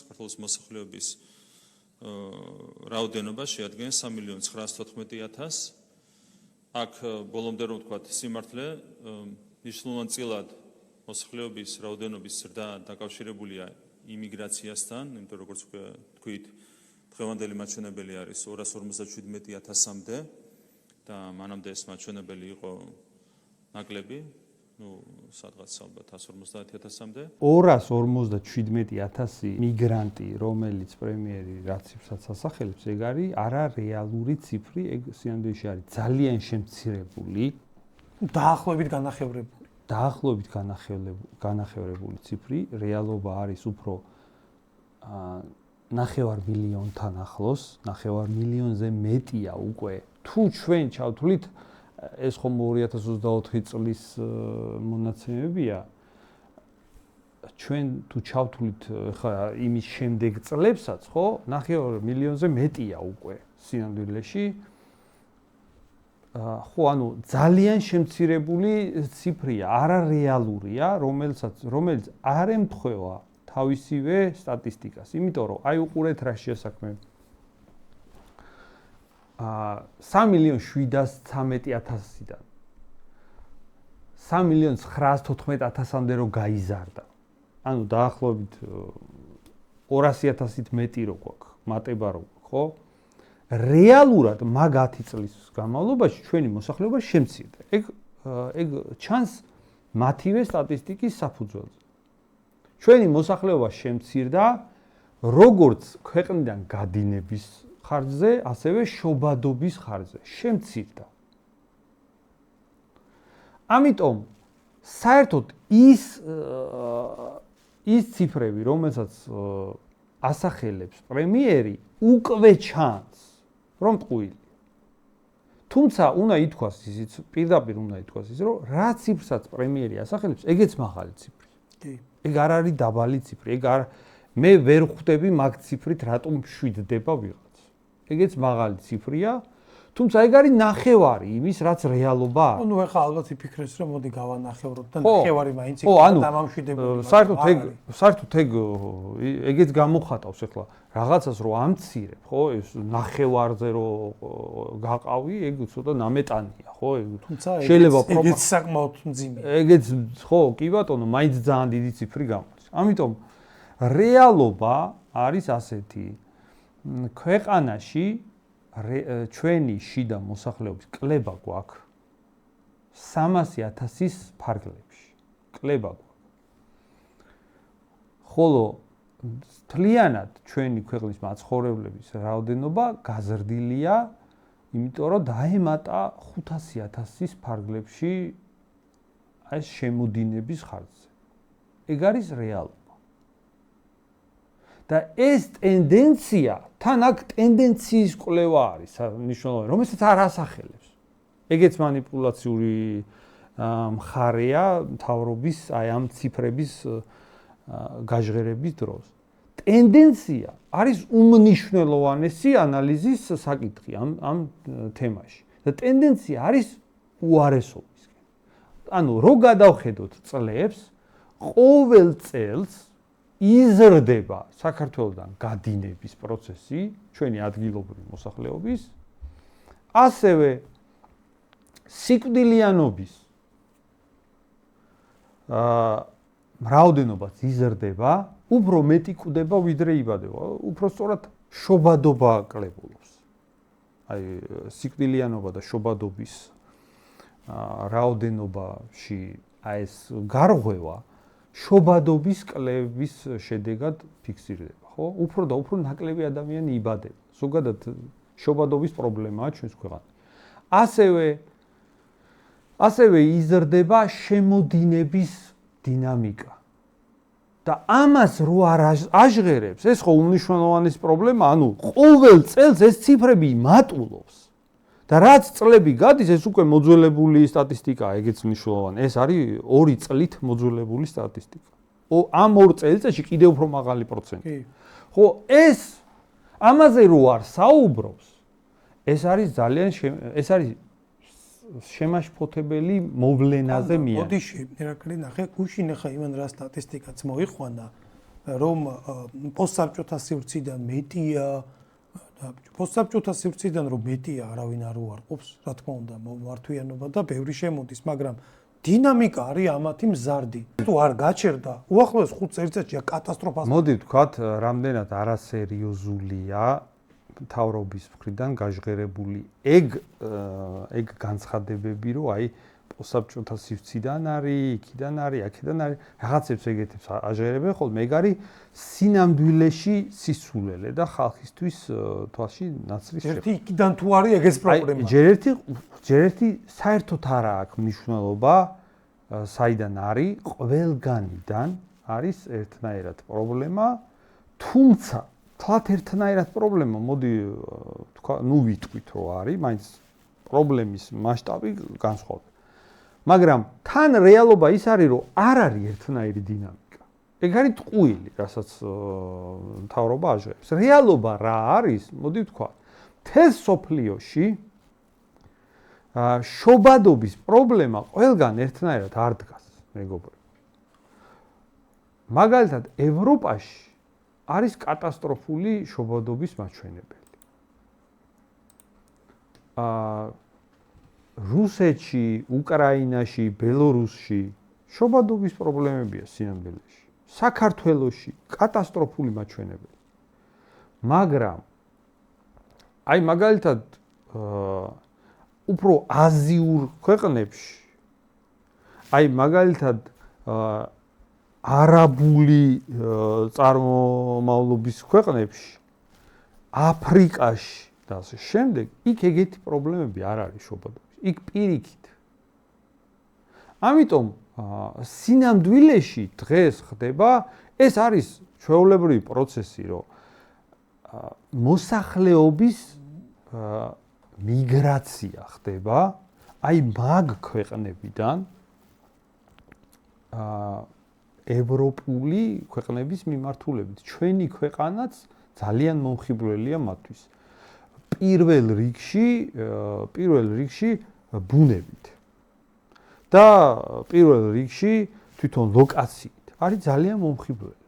საქართველოს მოსახლეობის რაოდენობა შეადგენს 3.914.000. აქ ბოლომდე რომ ვთქვათ, სიმართლე მნიშვნელოვანწილად მოსახლეობის რაოდენობის ზრდა დაკავშირებულია იმიგრაციასთან, იმიტომ რომ როგორც ვთქვით, დღევანდელი მაჩვენებელი არის 257.000-მდე და მანამდე ეს მაჩვენებელი იყო ნაკლები, სადღაც ალბათ 150.000-მდე. 257.000 მიგრანტი, რომელიც პრემიერი რაციფსაც ასახელებს, ეგ არის არარეალური ციფრი, ეგ სინამდვილეში არის ძალიან შემცირებული, დაახლოებით განახევრებული ციფრი, რეალობა არის უფრო 9 მილიონთან ახლოს, 9 მილიონზე მეტია უკვე. თუ ჩვენ ჩავთვლით ეს ხომ 2024 წლის მონაცემებია. ჩვენ თუ ჩავთვლით ხა იმის შემდეგ წლებსაც, ხო, 9 მილიონზე მეტია უკვე სინამდვილეში. ხო, ანუ ძალიან შემცირებული ციფრია, არარეალურია, რომელიც არ ემთხვევა თავისივე სტატისტიკას. იმიტომ რომ აი უყურეთ რა შესაქმე 3.713.000-დან 3.914.000-მდე რო გაიზარდა. ანუ დაახლოებით 200.000-ით მეტი რო გვაქვს, მატება რო გვაქვს, ხო? რეალურად მაგ 10 წლის განმავლობაში ჩვენი მოსახლეობა შემცირდა. ეგ ჩანს მათივე სტატისტიკის საფუძველზე. ჩვენი მოსახლეობა შემცირდა როგორც ქვეყნიდან გადინების ხარჯზე, ასევე შობადობის ხარჯზე. შემცირდა. ამიტომ საერთოდ ის ციფრები, რომელსაც ასახელებს პრემიერი, უკვე ჩანს, რომ ტყუილი. თუმცა უნდა ითქვას ისიც, პირდაპირ უნდა ითქვას ის, რომ რა ციფრსაც პრემიერი ასახელებს, ეგეც მაღალი ციფრი. კი. ეგ არ არის დაბალი ციფრი. მე ვერ ხვდები მაგ ციფრით რატომ მშვიდდება ვიღაც. ეგეც მაღალი ციფრია, თუმცა ეგ არის ნახევარი იმის, რაც რეალობა არის. ნუ ეხლა ალბათ იფიქრეს, რომ მოდი გავანახევროთ და ნახევარი მაინც იქნება დამამშვიდებელი. საერთოდ ეგეც გამოხატავს ეხლა რაღაცას რო ამცირებ, ხო, ეს ნახევარზე რო გაყავი, ეგ ცოტა ნამეტანია, ხო? თუმცა ეგეც საკმაოდ მძიმეა. ეგეც ხო, კი ბატონო, მაინც ძალიან დიდი ციფრი გამოდის. ამიტომ რეალობა არის ასეთი. ქვეყანაში ჩვენი შიდა მოსახლეობის კლება გვაქვს 300.000-ის ფარგლებში. კლება გვაქვს. ხოლო მთლიანად ჩვენი ქვეყნის მაცხოვრებლების რაოდენობა გაზრდილია, იმიტომ რომ დაემატა 500.000-ის ფარგლებში ეს შემოდინების ხარჯზე. ეგ არის რეალობა. და ეს ტენდენცია, თან აქ ტენდენციის კვლევა არის მნიშვნელოვანი, რომელსაც არ ასახელებს. ეგეც მანიპულაციური მხარეა მთავრობის აი ამ ციფრების გაჟღერების დროს. ტენდენცია არის უმნიშვნელოვანესი ანალიზის საკითხი ამ თემაში. და ტენდენცია არის უარესობისკენ. ანუ რო გადავხედოთ წლებს, ყოველ წელს იზრდება საქართველოსთან გადინების პროცესი, ჩვენი ადგილობრივი მოსახლეობის, ასევე სიკვდილიანობის რაოდენობაც იზრდება, უფრო მეტი კვდება, ვიდრე იბადება. უფრო სწორად შობადობა კლებულობს. აი სიკვდილიანობა და შობადობის რაოდენობაში აი ეს გარღვევა შობადობის კლების შედეგად ფიქსირდება, ხო? უფრო და უფრო ნაკლები ადამიანი იბადება. ზოგადად შობადობის პრობლემაა ჩვენს ქვეყანაში. ასევე იზრდება შემოდინების დინამიკა. და ამას რო არ აჟღერებს, ეს ხო უმნიშვნელოვანესი პრობლემა, ანუ ყოველ წელს ეს ციფრები მატულობს. და რაც წლები გადის, ეს უკვე მოძველებული სტატისტიკაა, ეგეც მნიშვნელოვანი. ეს არის 2 წლით მოძველებული სტატისტიკა. ამ 2 წელიწადში კიდევ უფრო მაღალი პროცენტი. ხო, ეს ამაზე რო არ საუბრობს, ეს არის შემაშფოთებელი მოვლენაზე მიან. მოდი მირაკლი ნახე, გუშინ ახლა იმან რა სტატისტიკაც მოიყვანა, რომ პოსტსაბჭოთა სივრციდან მეტია და პოსტსაბჭოთა სივრციდან რომ მეტია არავინ არ უარყოფს, რა თქმა უნდა, მართვიანობა და ბევრი შემოდის, მაგრამ დინამიკა არის ამათი მზარდი. თუ არ გაჩერდა, უახლოეს 5 წელიწადში კატასტროფას. მოდი ვთქვათ, რამდენად არასერიოზულია მთავრობის მხრიდან გაჟღერებული ეგ განცხადებები, რომ აი პოსტსაბჭოთა სივრციდან არის, იქიდან არის, აქედან არის, რაღაცებს ეგეთებს აჟღერებენ ხოლმე, ეგ არის სინამდვილეში სისულელე და ხალხისთვის თვალში ნაცრის შეხვედრა. ერთი იქიდან თუ არის ეგეც პრობლემა. ჯერ ერთი საერთოდ არა აქვს მნიშვნელობა, საიდან არის, ყველგანიდან არის ერთნაირად პრობლემა, თუმცა თლათ ერთნაირად პრობლემა, მოდი თქვა, ვიტყვით რომ არის, მაინც პრობლემის მასშტაბი განსხვავდება. მაგრამ თან რეალობა ის არის, რომ არ არის ერთნაირი დინამიკა. ეგ არის ტყუილი, რასაც მთავრობა აჟღერებს. რეალობა რა არის? მოდი ვთქვათ, მთელ სოფლიოში შობადობის პრობლემა ყველგან ერთნაირად არ დგას, მეგობრებო. მაგალითად, ევროპაში არის კატასტროფული შობადობის მაჩვენებელი. რუსეთში, უკრაინაში, ბელორუსში შობადობის პრობლემებია სინამდვილეში. საქართველოში კატასტროფული მაჩვენებელი. მაგრამ აი მაგალითად უფრო აზიურ ქვეყნებში აი მაგალითად არაბული წარმომავლობის ქვეყნებში, აფრიკაში და ასე შემდეგ, იქ ეგეთი პრობლემები არ არის შობადობის. იქ პირიქით. ამიტომ სინამდვილეში დღეს ხდება, ეს არის ჩვეულებრივი პროცესი, რომ მოსახლეობის მიგრაცია ხდება, აი მაგ ქვეყნებიდან ევროპული ქვეყნების მიმართულებით. ჩვენი ქვეყანაც ძალიან მომხიბვლელია მათთვის. პირველ რიგში ბუნებით და პირველ რიგში თვითონ ლოკაციით არის ძალიან მომხიბვლელი.